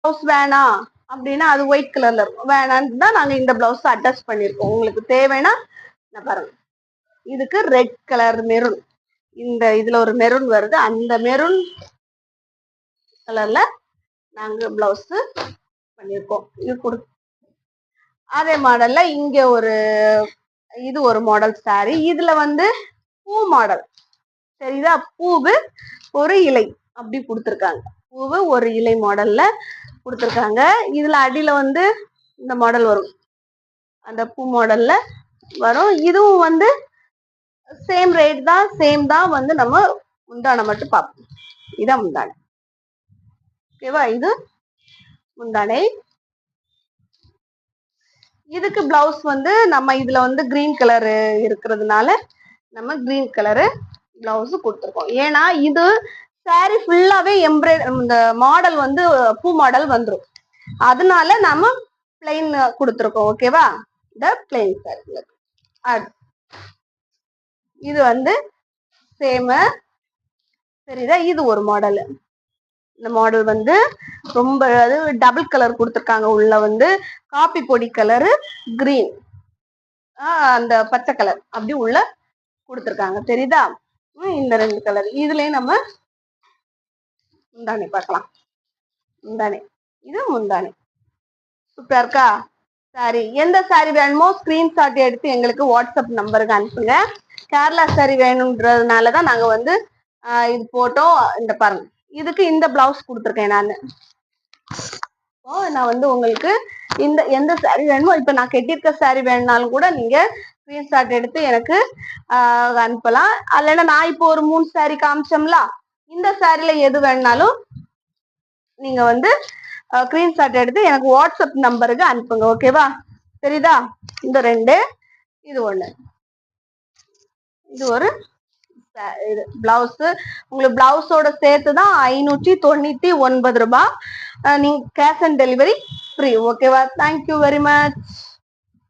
Blouse வேணாம் அப்படின்னா அது ஒயிட் கலர்ல இருக்கும், வேணான்னு தான் நாங்க இந்த பிளவுஸ் அட்டாச் பண்ணிருக்கோம். உங்களுக்கு தேவைன்னா நான் பாருங்க, இதுக்கு ரெட் கலர் மெரூன், இந்த இதுல ஒரு மெரூன் வருது, அந்த மெரூன் கலர்ல நாங்க பிளவுஸ் பண்ணிருக்கோம். இது அதே மாடல்ல இங்க ஒரு இது ஒரு மாடல் சாரி, இதுல வந்து பூ மாடல் சரிதா, பூவு ஒரு இலை அப்படி கொடுத்துருக்காங்க, பூவு ஒரு இலை மாடல்ல கொடுத்துருக்காங்க. இதுல அடியில வந்து இந்த மாடல் வரும், அந்த பூ மாடல்ல வரும். இதுவும் வந்து சேம் ரேட் தான், சேம் தான். வந்து நம்ம முந்தானை மட்டும் பார்ப்போம். இதான் முந்தானை, ஓகேவா? இது முந்தானை. இதுக்கு பிளவுஸ் வந்து நம்ம இதுல வந்து கிரீன் கலர் இருக்கிறதுனால நம்ம கிரீன் கலரு பிளவுஸ் கொடுத்துருக்கோம். ஏன்னா இது சாரி ஃபுல்லாவே இந்த மாடல் வந்து பூ மாடல் வந்துடும், அதனால நம்ம பிளைன் கொடுத்துருக்கோம். ஓகேவா? இந்த பிளைன் சாரி. இது வந்து சேம சரிதா. இது ஒரு மாடல், இந்த மாடல் வந்து ரொம்ப டபுள் கலர் கொடுத்துருக்காங்க, உள்ள வந்து காப்பி பொடி கலரு, கிரீன், அந்த பச்சை கலர் அப்படி உள்ள கொடுத்துருக்காங்க, தெரியுதா? இந்த ரெண்டு கலர். இதுலயும் நம்ம முந்தானை பார்க்கலாம். முந்தானை, இது முந்தானை. சூப்பரா இருக்கா சாரி? எந்த சாரி வேணுமோ ஸ்கிரீன்ஷாட் எடுத்து எங்களுக்கு வாட்ஸ்அப் நம்பருக்கு அனுப்புங்க. கேரளா சாரி வேணும்ன்றதுனாலதான் நாங்க வந்து இது போட்டோம். இந்த பாருங்க, இதுக்கு இந்த பிளவுஸ் கொடுத்துருக்கேன் நான் வந்து உங்களுக்கு இந்த எந்த சாரி வேணுமோ, இப்ப நான் கட்டியிருக்க சாரி வேணும்னாலும் கூட நீங்க ஸ்கிரீன்ஷாட் எடுத்து எனக்கு அனுப்பலாம். இல்லைன்னா நான் இப்போ ஒரு 3 சாரி காமிச்சோம்ல, இந்த சாரில எது வேணும்னாலும் நீங்க வந்து ஸ்கிரீன்ஷாட் எடுத்து எனக்கு வாட்ஸ்அப் நம்பருக்கு அனுப்புங்க. ஓகேவா? சரிதா? இந்த ரெண்டு, இது ஒண்ணு, இது ஒரு இது பிளவுஸ். உங்களுக்கு பிளவுஸோட சேர்த்துதான் 599 ரூபாய். நீங்க கேஷ் ஆன் டெலிவரி ஃப்ரீ. ஓகேவா? Thank you very much.